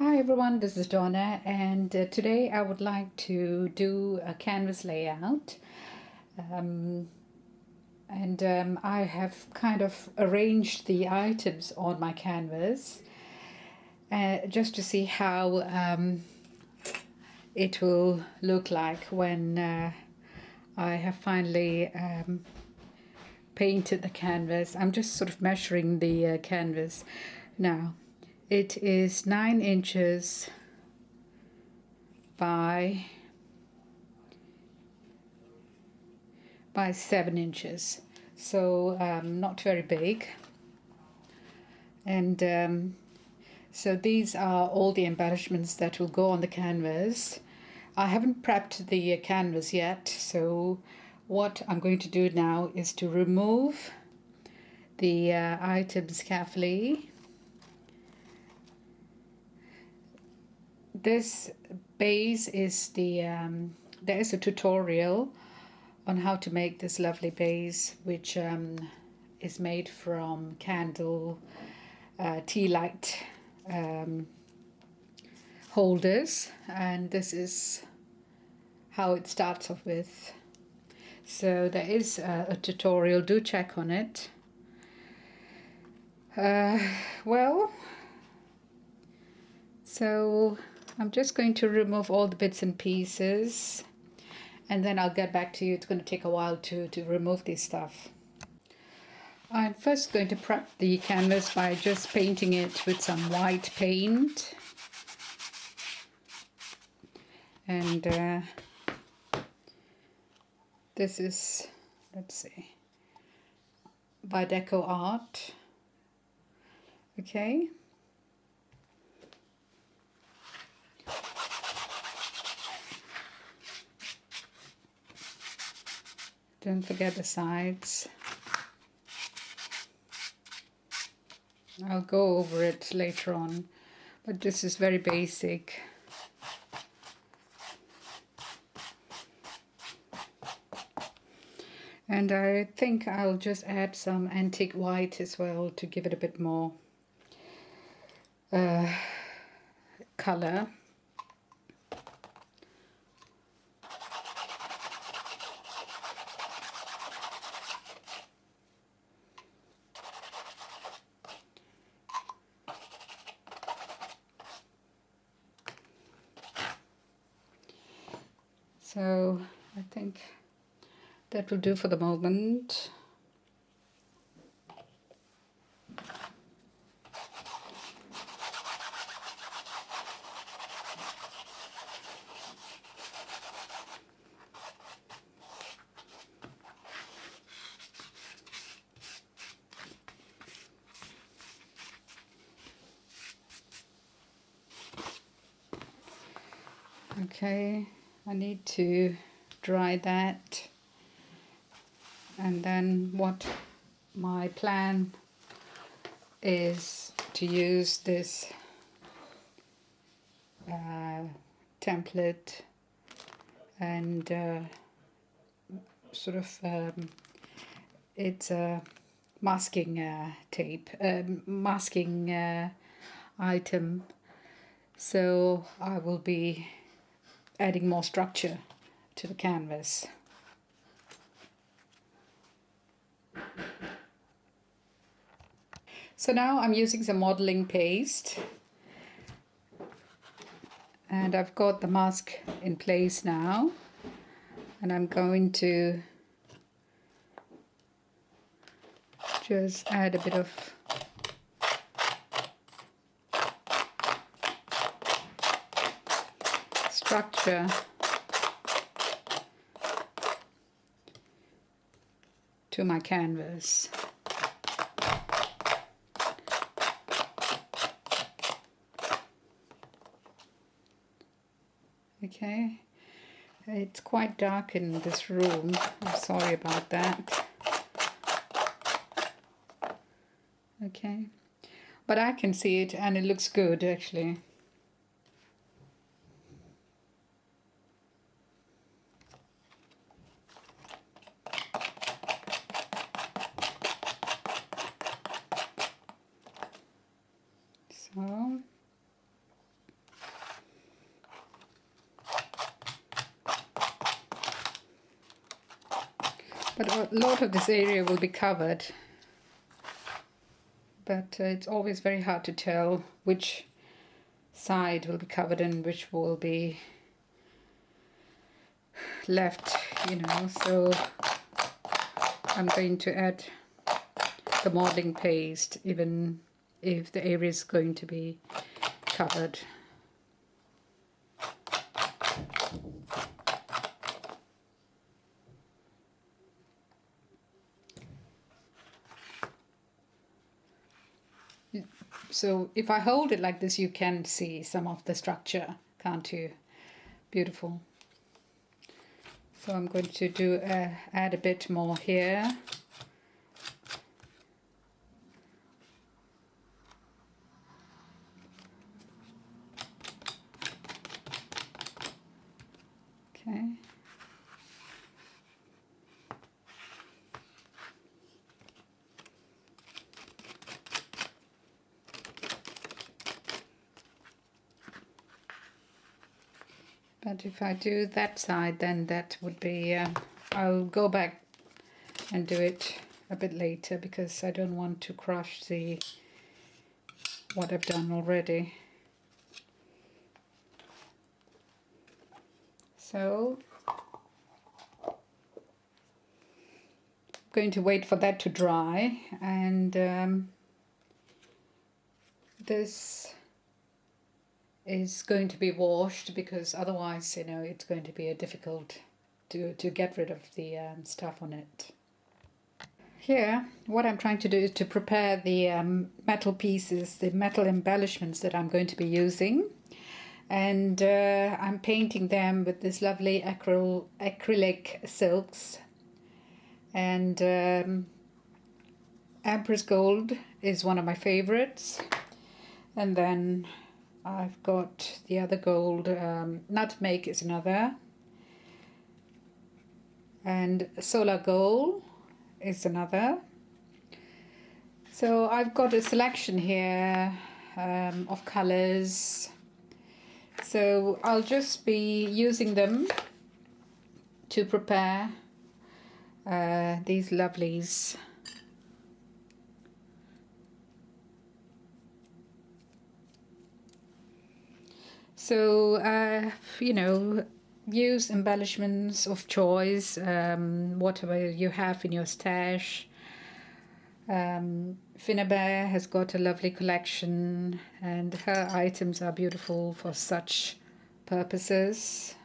Hi everyone, this is Donna, and today I would like to do a canvas layout. I have kind of arranged the items on my canvas just to see how it will look like when I have finally painted the canvas. I'm just sort of measuring the canvas now. It is 9 inches by 7 inches, so not very big. And so these are all the embellishments that will go on the canvas. I haven't prepped the canvas yet, so what I'm going to do now is to remove the items carefully. This base is there is a tutorial on how to make this lovely base, which is made from candle tea light holders, and this is how it starts off with. So there is a tutorial, do check on it. So I'm just going to remove all the bits and pieces, and then I'll get back to you. It's going to take a while to remove this stuff. I'm first going to prep the canvas by just painting it with some white paint. And this is, let's see, by Deco Art. Okay. Don't forget the sides. I'll go over it later on, but this is very basic. And I think I'll just add some antique white as well to give it a bit more color. So I think that will do for the moment. Okay, I need to dry that, and then what my plan is to use this template and it's a masking tape, masking item, so I will be adding more structure to the canvas. So now I'm using some modeling paste, and I've got the mask in place now, and I'm going to just add a bit of structure to my canvas. Okay, it's quite dark in this room. I'm sorry about that. Okay, but I can see it and it looks good actually. So But a lot of this area will be covered. But it's always very hard to tell which side will be covered and which will be left, you know. So I'm going to add the modeling paste even if the area is going to be covered. So if I hold it like this, you can see some of the structure, can't you? Beautiful. So I'm going to do add a bit more here. Okay. But if I do that side, then that would be, I'll go back and do it a bit later because I don't want to crush what I've done already. So I'm going to wait for that to dry, and this is going to be washed because otherwise, you know, it's going to be difficult to get rid of the stuff on it. Here, what I'm trying to do is to prepare the metal pieces, the metal embellishments that I'm going to be using. And I'm painting them with this lovely acrylic silks. And Empress Gold is one of my favorites. And then I've got the other gold, Nutmeg is another. And Solar Gold is another. So I've got a selection here of colors. So I'll just be using them to prepare these lovelies. So, you know, use embellishments of choice, whatever you have in your stash. Finnabair has got a lovely collection and her items are beautiful for such purposes.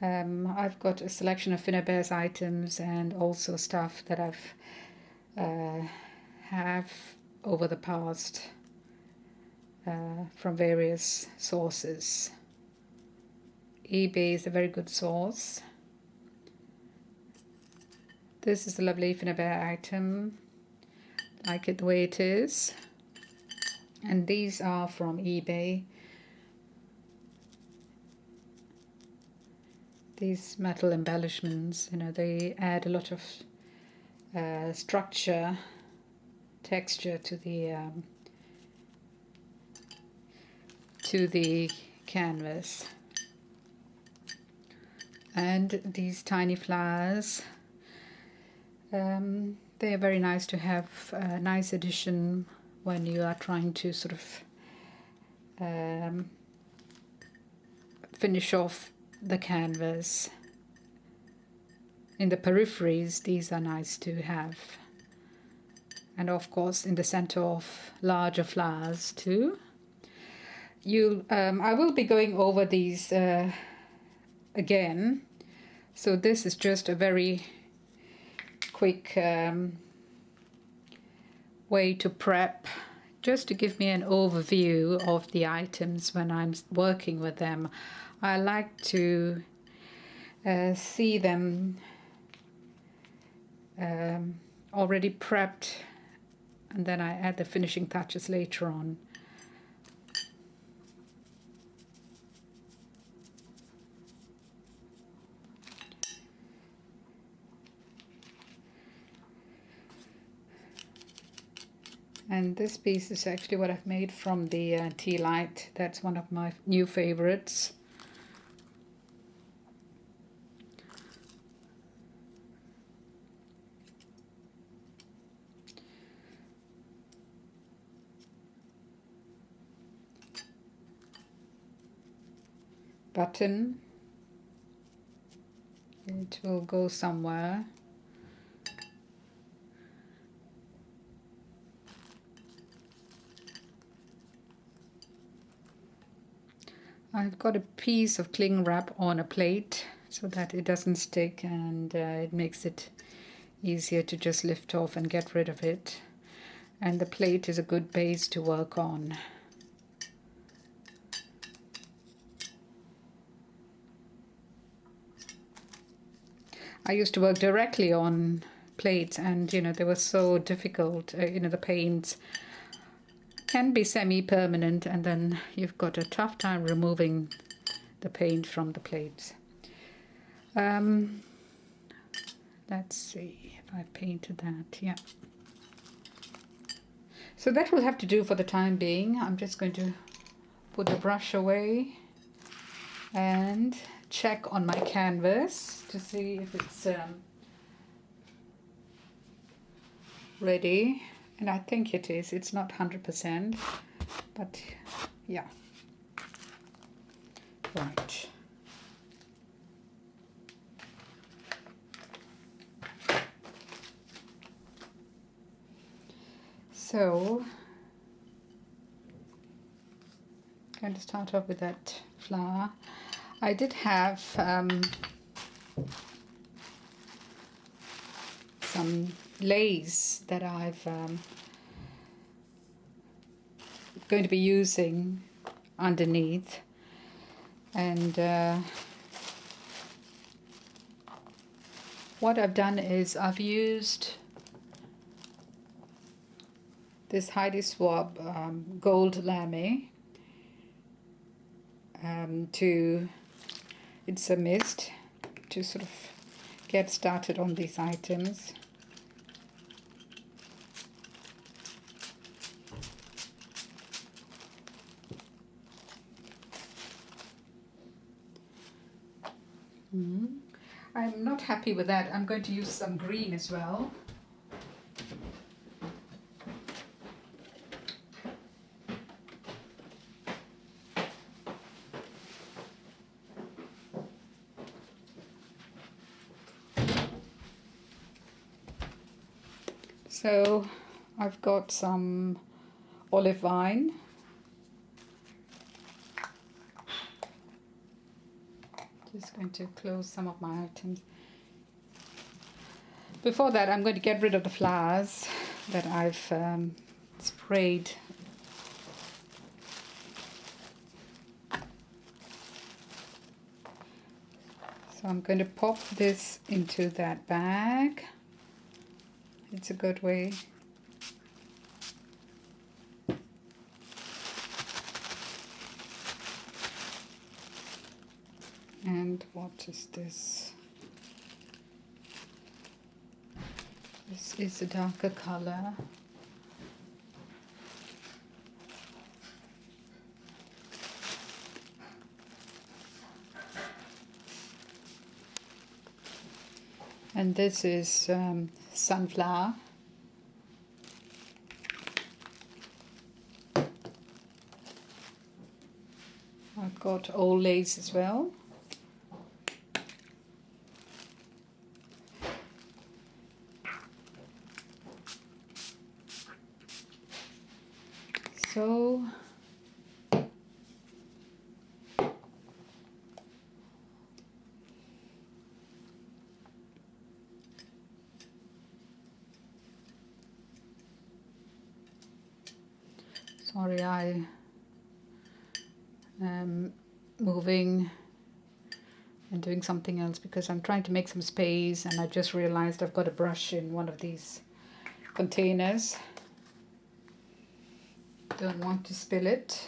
I've got a selection of Finnabair's items and also stuff that I've have over the past from various sources. eBay is a very good source. This is a lovely Finnabair item. Like it the way it is. And these are from eBay. These metal embellishments, you know, they add a lot of structure, texture to the canvas. And these tiny flowers, they are very nice to have, a nice addition when you are trying to sort of finish off the canvas. In the peripheries, these are nice to have. And of course in the center of larger flowers too. I will be going over these again. So this is just a very quick way to prep, just to give me an overview of the items when I'm working with them. I like to see them already prepped, and then I add the finishing touches later on. And this piece is actually what I've made from the tea light. That's one of my new favorites. button. It will go somewhere. I've got a piece of cling wrap on a plate so that it doesn't stick, and it makes it easier to just lift off and get rid of it. And the plate is a good base to work on. I used to work directly on plates, and they were so difficult. The paints can be semi-permanent, and then you've got a tough time removing the paint from the plates. Let's see if I've painted that. Yeah. So that will have to do for the time being. I'm just going to put the brush away and check on my canvas to see if it's ready. And I think it is. It's not 100%, but yeah. Right. So I'm going to start off with that flower. I did have some lace that I've going to be using underneath, and what I've done is I've used this Heidi Swab gold lame it's a mist to sort of get started on these items. I'm not happy with that. I'm going to use some green as well. So I've got some olive vine. Just going to close some of my items. Before that, I'm going to get rid of the flowers that I've sprayed. So I'm going to pop this into that bag. It's a good way. And what is this? This is a darker color. And this is sunflower. I've got old lace as well. So sorry, I am moving and doing something else because I'm trying to make some space, and I just realized I've got a brush in one of these containers. Don't want to spill it.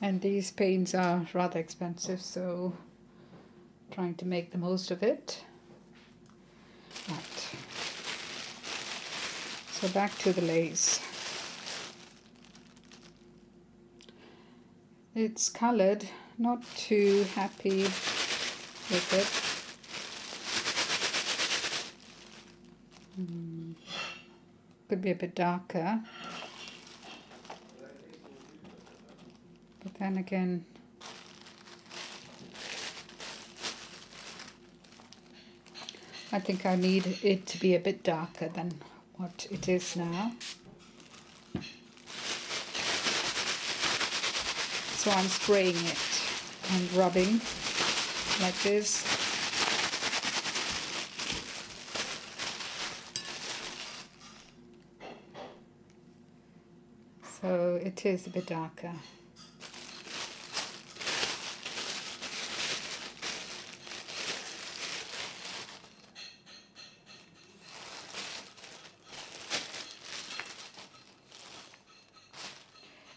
And these paints are rather expensive, so trying to make the most of it. Right. So back to the lace. It's colored, not too happy with it. Could be a bit darker. But then again, I think I need it to be a bit darker than what it is now. So I'm spraying it and rubbing like this. So it is a bit darker.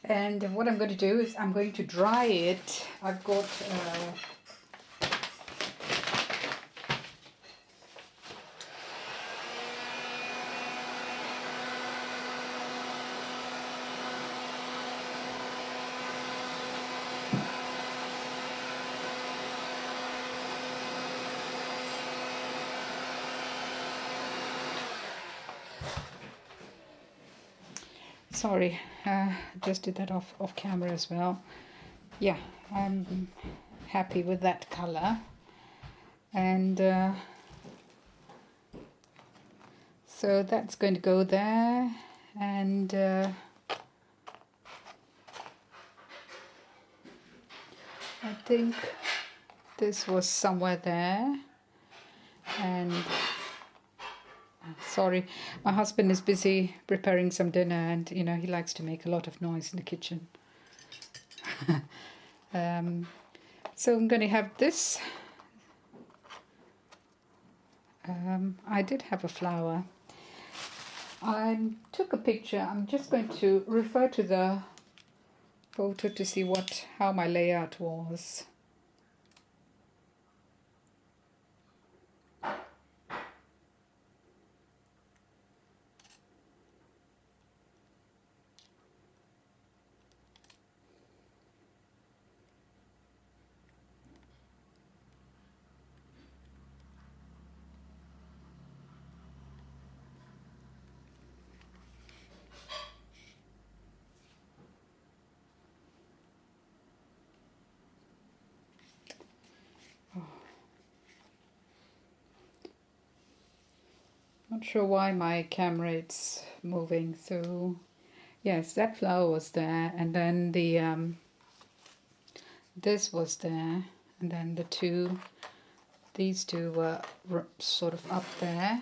And what I'm going to do is I'm going to dry it. I've got sorry, just did that off camera as well. Yeah, I'm happy with that color. And so that's going to go there. And I think this was somewhere there. And sorry, my husband is busy preparing some dinner, and you know he likes to make a lot of noise in the kitchen. So I'm going to have this. I did have a flower. I took a picture. I'm just going to refer to the photo to see how my layout was. Not sure why my camera is moving. So yes, that flower was there, and then the this was there, and then these two were sort of up there,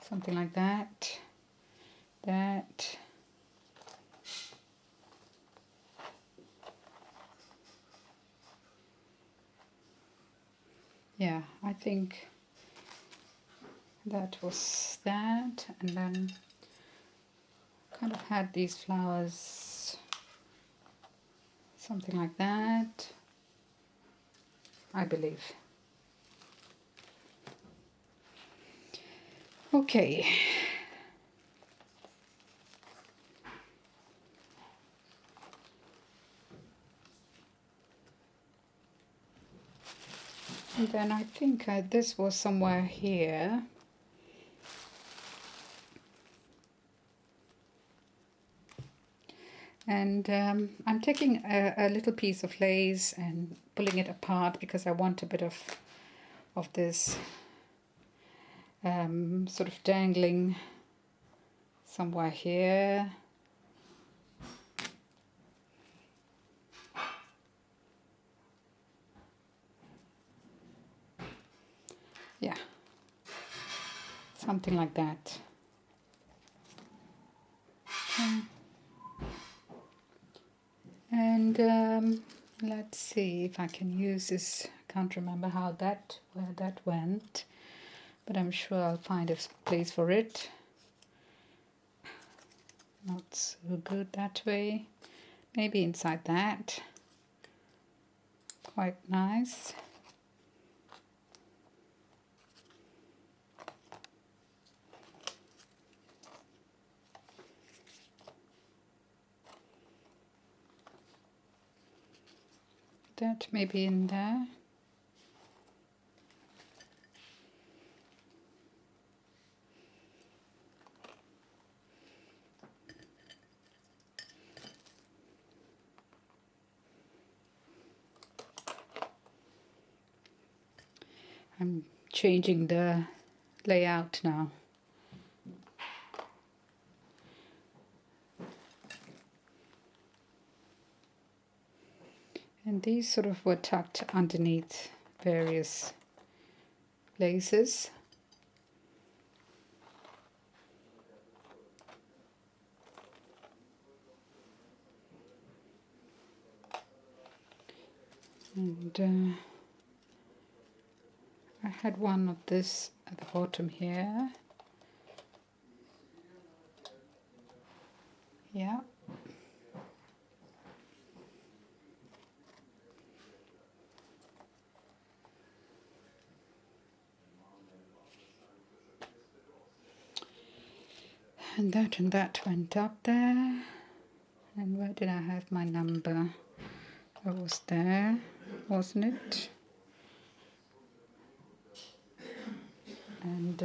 something like that. That. Yeah, I think that was that, and then kind of had these flowers, something like that, I believe. Okay. And then I think this was somewhere here. And I'm taking a little piece of lace and pulling it apart because I want a bit of this sort of dangling somewhere here. Yeah, something like that. And let's see if I can use this. I can't remember where that went, but I'm sure I'll find a place for it. Not so good that way. Maybe inside that. Quite nice. That maybe in there. I'm changing the layout now. And these sort of were tucked underneath various places. And I had one of this at the bottom here. Yeah. And that went up there. And where did I have my number? It was there, wasn't it? And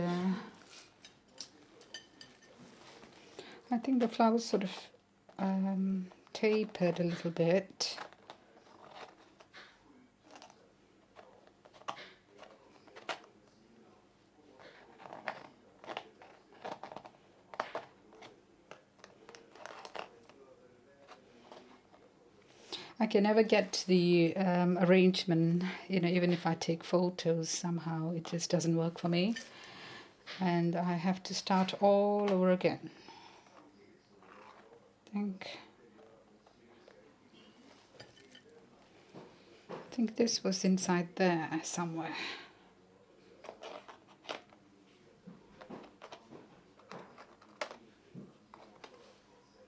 I think the flowers sort of tapered a little bit. I can never get the arrangement, even if I take photos, somehow it just doesn't work for me. And I have to start all over again. I think this was inside there somewhere.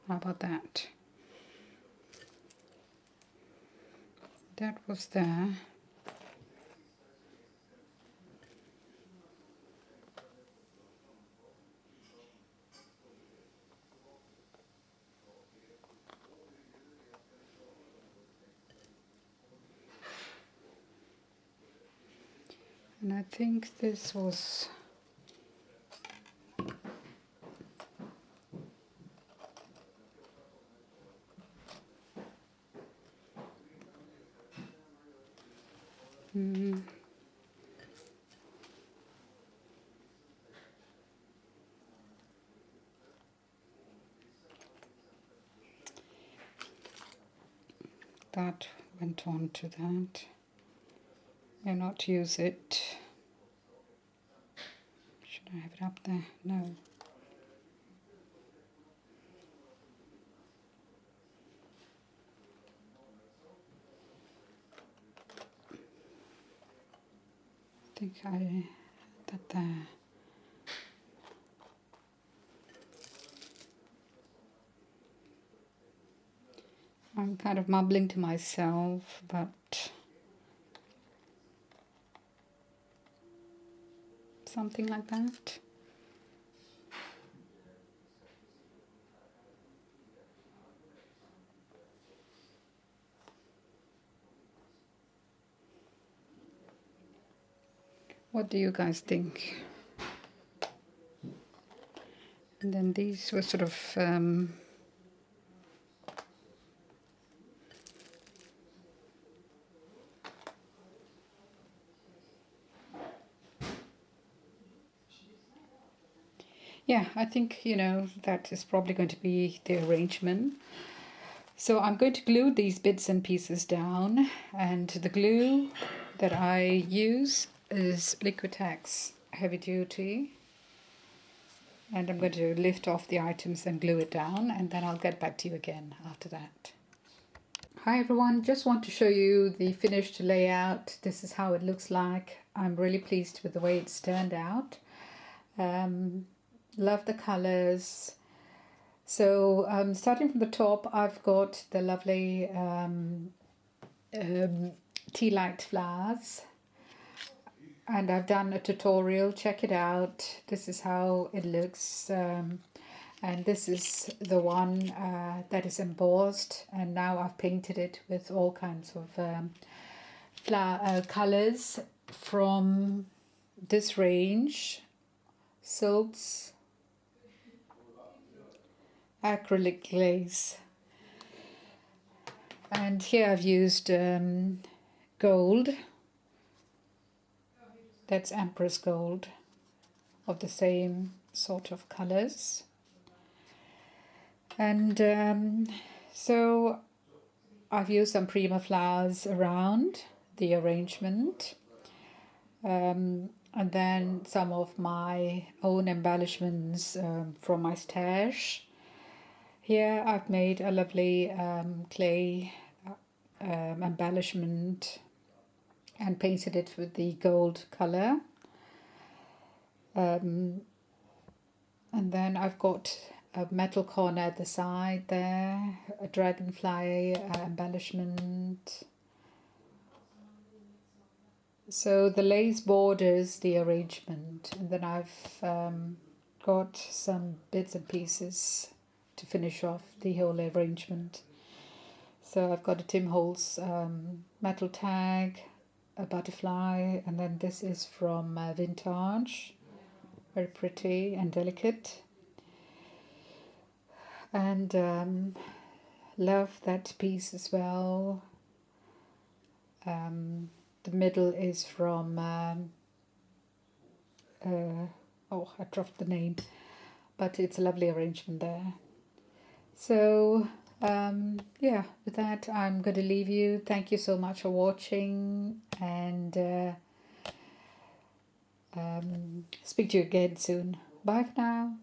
How about that? That was there. And I think this was that went on to that. May not use it. Should I have it up there? No. I think I had that there. I'm kind of mumbling to myself, but something like that. What do you guys think? And then these were sort of yeah, I think, that is probably going to be the arrangement. So I'm going to glue these bits and pieces down, and the glue that I use is Liquitex Heavy Duty. And I'm going to lift off the items and glue it down, and then I'll get back to you again after that. Hi everyone, just want to show you the finished layout. This is how it looks like. I'm really pleased with the way it's turned out. Love the colors. So starting from the top, I've got the lovely tea light flowers, and I've done a tutorial. Check it out. This is how it looks, and this is the one that is embossed, and now I've painted it with all kinds of colors from this range: silks, acrylic glaze, and here I've used gold. That's Empress Gold of the same sort of colors. And so I've used some Prima flowers around the arrangement. And then some of my own embellishments from my stash. Here I've made a lovely clay embellishment and painted it with the gold color. And then I've got a metal corner at the side there, a dragonfly embellishment. So the lace borders the arrangement, and then I've got some bits and pieces to finish off the whole arrangement. So I've got a Tim Holtz metal tag, a butterfly, and then this is from Vintage, very pretty and delicate. And love that piece as well. The middle is from, I dropped the name, but it's a lovely arrangement there. So, yeah, with that, I'm going to leave you. Thank you so much for watching, and speak to you again soon. Bye for now.